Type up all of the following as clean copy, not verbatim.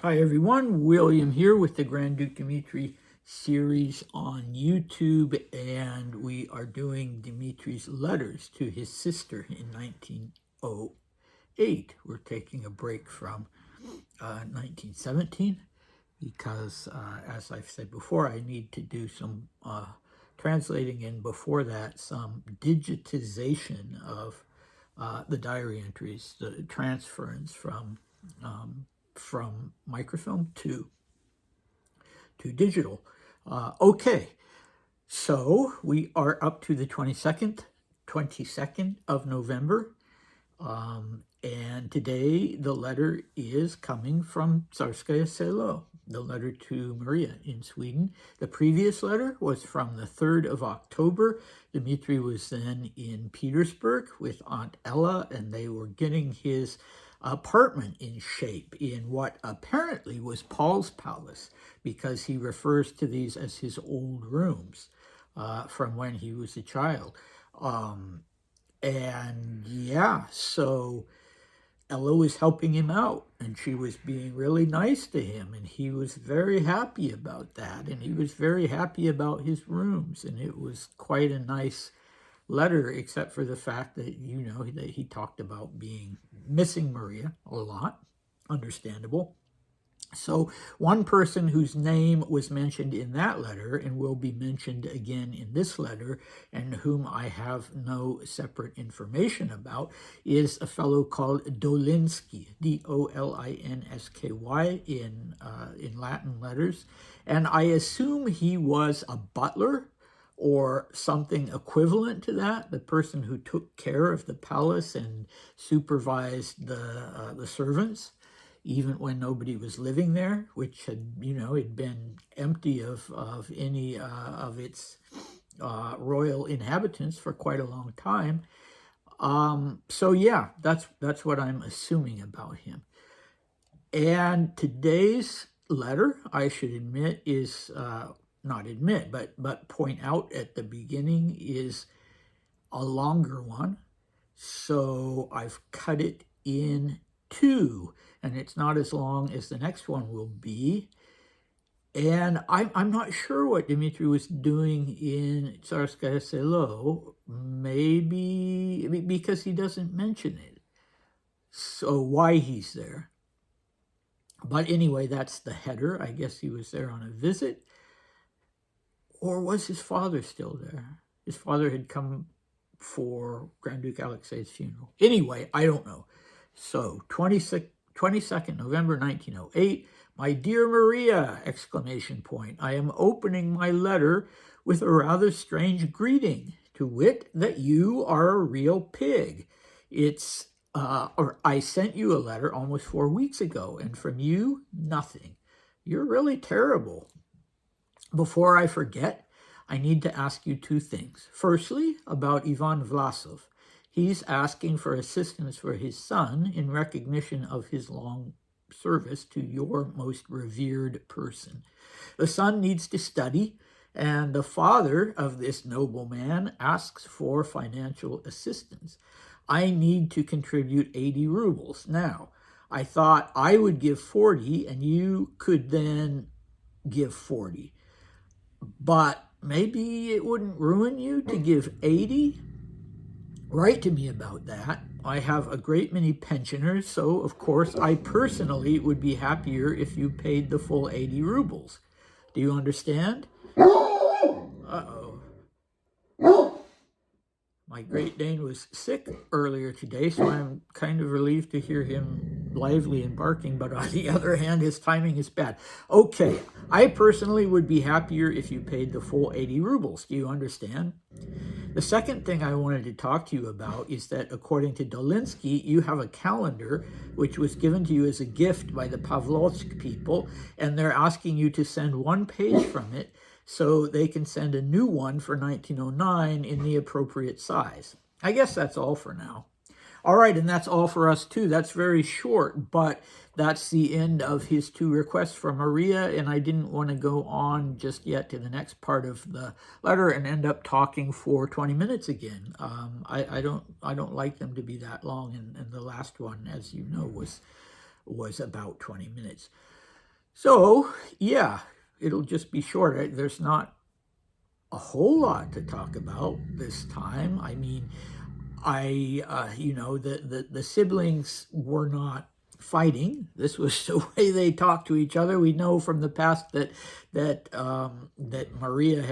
Hi everyone, William here with the Grand Duke Dmitri series on YouTube, and we are doing Dmitri's letters to his sister in 1908. We're taking a break from 1917 because, as I've said before, I need to do some translating, and before that, some digitization of the diary entries, the transference from microfilm to digital. Okay, so we are up to the 22nd of November, and today the letter is coming from Tsarskoe Selo, the letter to Maria in Sweden. The previous letter was from the 3rd of October. Dmitri was then in Petersburg with Aunt Ella, and they were getting his apartment in shape in what apparently was Paul's palace, because he refers to these as his old rooms from when he was a child. And yeah, so Ella was helping him out, and she was being really nice to him, and he was very happy about that, and he was very happy about his rooms, and it was quite a nice letter, except for the fact that, that he talked about missing Maria a lot. Understandable. So one person whose name was mentioned in that letter and will be mentioned again in this letter, and whom I have no separate information about, is a fellow called Dolinsky, Dolinsky in Latin letters. And I assume he was a butler or something equivalent to that, the person who took care of the palace and supervised the servants, even when nobody was living there, which had been empty of any of its royal inhabitants for quite a long time. So yeah, that's what I'm assuming about him. And today's letter, I should admit, is not admit, but point out at the beginning, is a longer one. So I've cut it in two, and it's not as long as the next one will be. And I'm not sure what Dmitri was doing in Tsarskoe Selo, maybe because he doesn't mention it. So why he's there. But anyway, that's the header. I guess he was there on a visit. Or was his father still there? His father had come for Grand Duke Alexei's funeral. Anyway, I don't know. So 22nd November 1908, my dear Maria, ! I am opening my letter with a rather strange greeting, to wit, that you are a real pig. I sent you a letter almost 4 weeks ago, and from you, nothing. You're really terrible. Before I forget, I need to ask you two things. Firstly, about Ivan Vlasov. He's asking for assistance for his son in recognition of his long service to your most revered person. The son needs to study, and the father of this noble man asks for financial assistance. I need to contribute 80 rubles. Now, I thought I would give 40, and you could then give 40. But maybe it wouldn't ruin you to give 80? Write to me about that. I have a great many pensioners, so of course I personally would be happier if you paid the full 80 rubles. Do you understand? Uh-oh. My Great Dane was sick earlier today, so I'm kind of relieved to hear him lively and barking, but on the other hand, his timing is bad. Okay, I personally would be happier if you paid the full 80 rubles. Do you understand? The second thing I wanted to talk to you about is that, according to Dolinsky, you have a calendar which was given to you as a gift by the Pavlovsk people, and they're asking you to send one page from it so they can send a new one for 1909 in the appropriate size. I guess that's all for now. All right, and that's all for us too. That's very short, but that's the end of his two requests for Maria, and I didn't want to go on just yet to the next part of the letter and end up talking for 20 minutes again. I don't like them to be that long, and the last one, as you know, was about 20 minutes. So, yeah, it'll just be short. There's not a whole lot to talk about this time. I mean, the siblings were not fighting. This was the way they talked to each other. We know from the past that Maria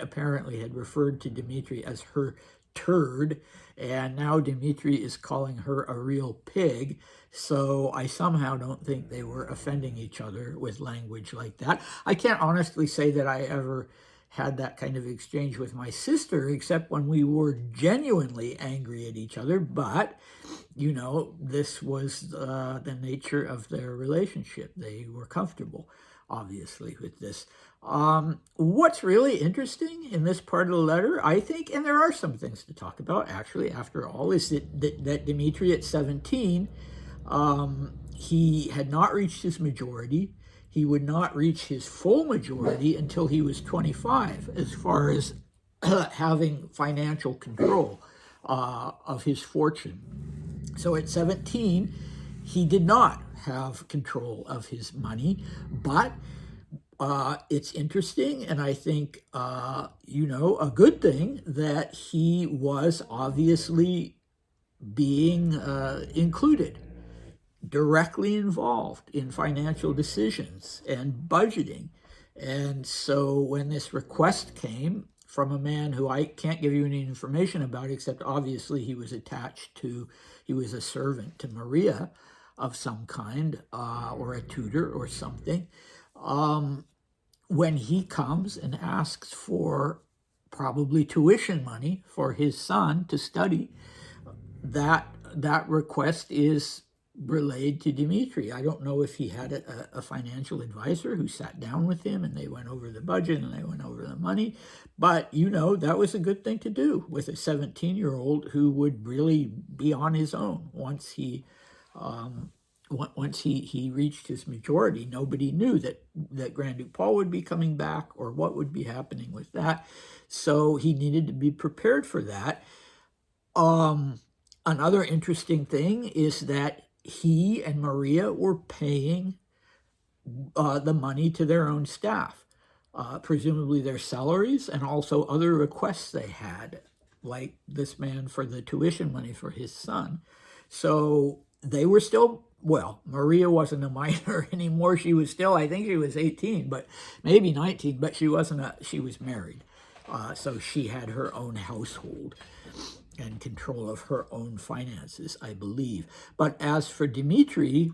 apparently had referred to Dmitri as her turd, and now Dmitri is calling her a real pig. So I somehow don't think they were offending each other with language like that. I can't honestly say that I ever had that kind of exchange with my sister, except when we were genuinely angry at each other. But, this was the nature of their relationship. They were comfortable, obviously, with this. What's really interesting in this part of the letter, I think, and there are some things to talk about, actually, after all, is that Dmitri at 17, he had not reached his majority. He would not reach his full majority until he was 25, as far as having financial control of his fortune. So at 17, he did not have control of his money, but it's interesting, and I think, a good thing that he was obviously being included, directly involved in financial decisions and budgeting. And so when this request came from a man who I can't give you any information about, except obviously he was a servant to Maria of some kind, or a tutor or something, when he comes and asks for probably tuition money for his son to study, that request is relayed to Dmitri. I don't know if he had a financial advisor who sat down with him and they went over the budget and they went over the money, but that was a good thing to do with a 17-year-old who would really be on his own once he reached his majority. Nobody knew that Grand Duke Paul would be coming back or what would be happening with that, so he needed to be prepared for that. Another interesting thing is that he and Maria were paying the money to their own staff, presumably their salaries and also other requests they had, like this man for the tuition money for his son. So they were still, well, Maria wasn't a minor anymore. She was still, I think she was 18, but maybe 19, but she was married. So she had her own household and control of her own finances, I believe. But as for Dmitri,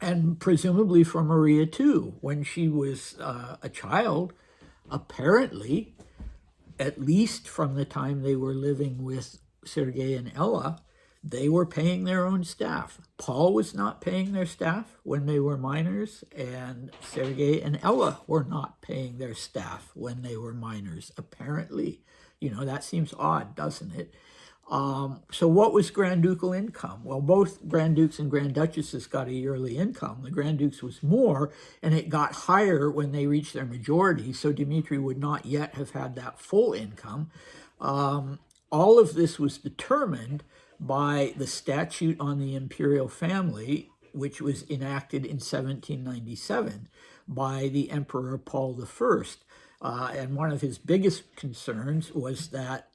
and presumably for Maria too, when she was a child, apparently, at least from the time they were living with Sergei and Ella, they were paying their own staff. Paul was not paying their staff when they were minors, and Sergei and Ella were not paying their staff when they were minors, apparently. That seems odd, doesn't it? So what was Grand Ducal income? Well, both Grand Dukes and Grand Duchesses got a yearly income. The Grand Dukes was more, and it got higher when they reached their majority, so Dmitri would not yet have had that full income. All of this was determined by the statute on the imperial family, which was enacted in 1797 by the Emperor Paul I. And one of his biggest concerns was that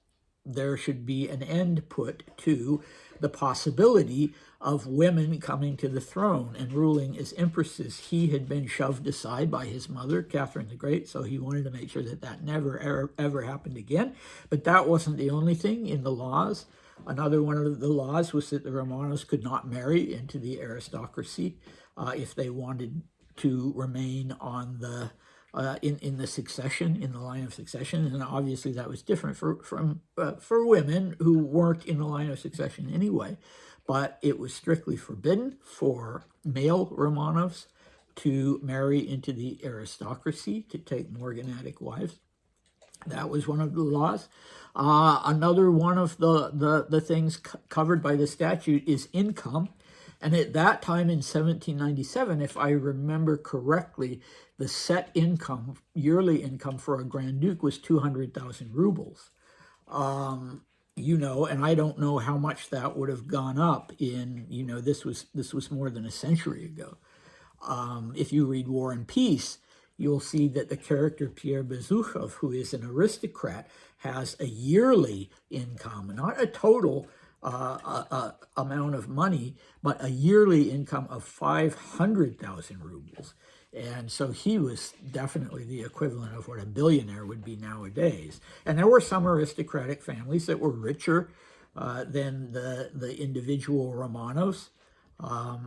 there should be an end put to the possibility of women coming to the throne and ruling as empresses. He had been shoved aside by his mother, Catherine the Great, so he wanted to make sure that never, ever happened again. But that wasn't the only thing in the laws. Another one of the laws was that the Romanos could not marry into the aristocracy if they wanted to remain on the in the succession, in the line of succession, and obviously that was different for women who weren't in the line of succession anyway. But it was strictly forbidden for male Romanovs to marry into the aristocracy, to take morganatic wives. That was one of the laws. Another one of the things covered by the statute is income. And at that time in 1797, if I remember correctly, the set income, yearly income for a Grand Duke was 200,000 rubles. And I don't know how much that would have gone up in, this was more than a century ago. if you read War and Peace, you'll see that the character Pierre Bezukhov, who is an aristocrat, has a yearly income, not a total amount of money, but a yearly income of 500,000 rubles. And so he was definitely the equivalent of what a billionaire would be nowadays. And there were some aristocratic families that were richer than the individual Romanovs.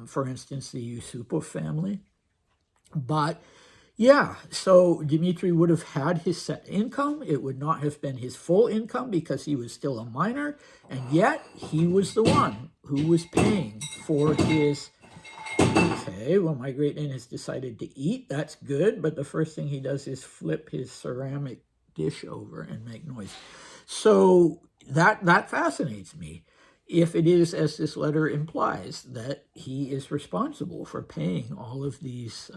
For instance, the Yusupov family. But yeah, so Dmitri would have had his set income. It would not have been his full income because he was still a minor. And yet he was the one who was paying for his... Okay, well, my great aunt has decided to eat. That's good. But the first thing he does is flip his ceramic dish over and make noise. So that fascinates me. If it is, as this letter implies, that he is responsible for paying all of these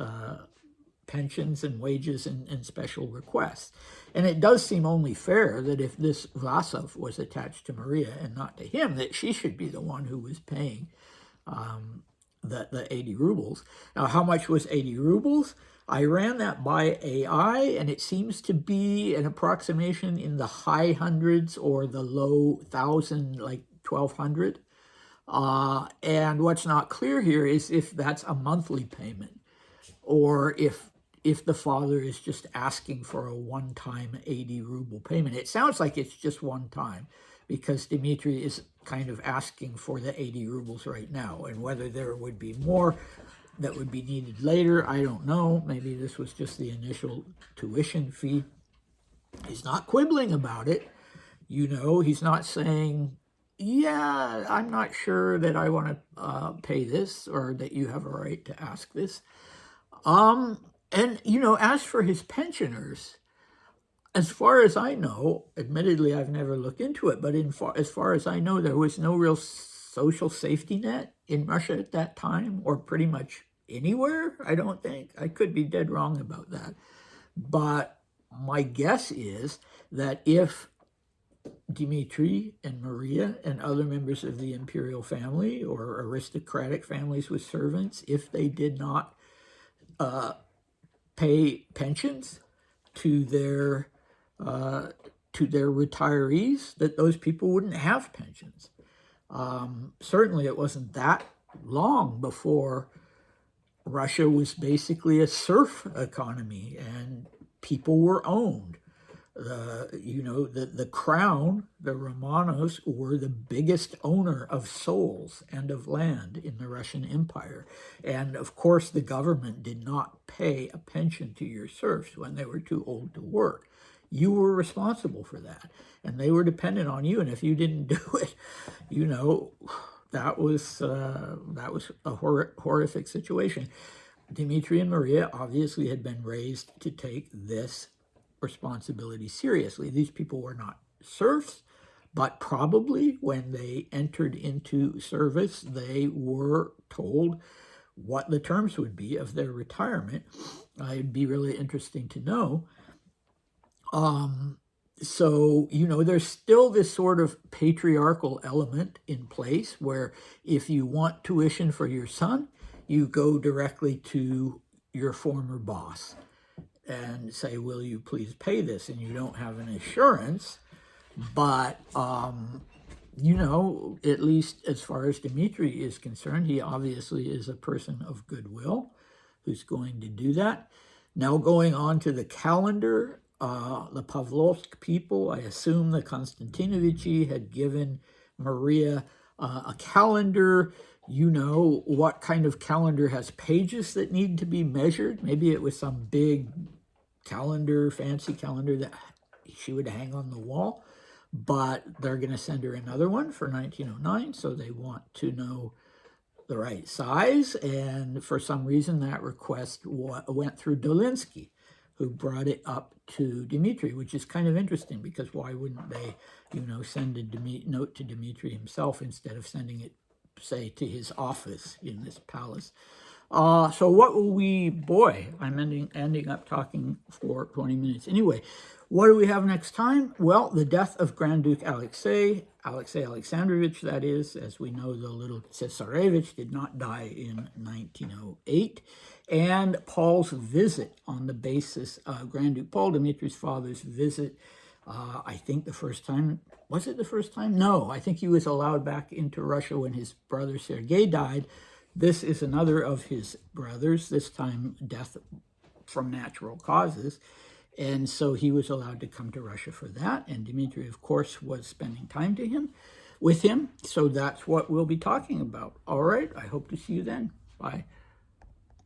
pensions and wages and special requests. And it does seem only fair that if this Vlasov was attached to Maria and not to him, that she should be the one who was paying the 80 rubles. Now, how much was 80 rubles? I ran that by AI, and it seems to be an approximation in the high hundreds or the low thousand, like 1,200. And what's not clear here is if that's a monthly payment or if the father is just asking for a one-time 80 ruble payment. It sounds like it's just one time because Dmitri is kind of asking for the 80 rubles right now. And whether there would be more that would be needed later, I don't know. Maybe this was just the initial tuition fee. He's not quibbling about it. You know, he's not saying, yeah, I'm not sure that I want to pay this or that you have a right to ask this. And, you know, as for his pensioners, as far as I know, admittedly, I've never looked into it, but as far as I know, there was no real social safety net in Russia at that time, or pretty much anywhere, I don't think. I could be dead wrong about that. But my guess is that if Dmitri and Maria and other members of the imperial family or aristocratic families with servants, if they did not pay pensions to their retirees, that those people wouldn't have pensions. Certainly it wasn't that long before Russia was basically a serf economy and people were owned. The crown, the Romanovs, were the biggest owner of souls and of land in the Russian Empire. And of course, the government did not pay a pension to your serfs when they were too old to work. You were responsible for that, and they were dependent on you. And if you didn't do it, you know, that was a horrific situation. Dmitri and Maria obviously had been raised to take this responsibility seriously. These people were not serfs, but probably when they entered into service, they were told what the terms would be of their retirement. It'd be really interesting to know. So, you know, there's still this sort of patriarchal element in place where if you want tuition for your son, you go directly to your former boss and say, will you please pay this? And you don't have an assurance, but, you know, at least as far as Dmitri is concerned, he obviously is a person of goodwill who's going to do that. Now going on to the calendar, the Pavlovsk people, I assume the Konstantinovichi had given Maria a calendar. You know what kind of calendar has pages that need to be measured. Maybe it was some big calendar, fancy calendar that she would hang on the wall, but they're going to send her another one for 1909, so they want to know the right size, and for some reason that request went through Dolinsky, who brought it up to Dmitri, which is kind of interesting because why wouldn't they, you know, send a note to Dmitri himself instead of sending it, say, to his office in this palace? So what will we, boy, I'm ending up talking for 20 minutes. Anyway, what do we have next time? Well, the death of Grand Duke Alexei Alexandrovich, that is. As we know, the little Tsarevich did not die in 1908. and Paul's visit on the basis, Grand Duke Paul, Dmitri's father's visit, I think the first time, was it the first time? No, I think he was allowed back into Russia when his brother Sergei died. This is another of his brothers, this time death from natural causes. And so he was allowed to come to Russia for that. And Dmitri, of course, was spending time with him. So that's what we'll be talking about. All right. I hope to see you then. Bye.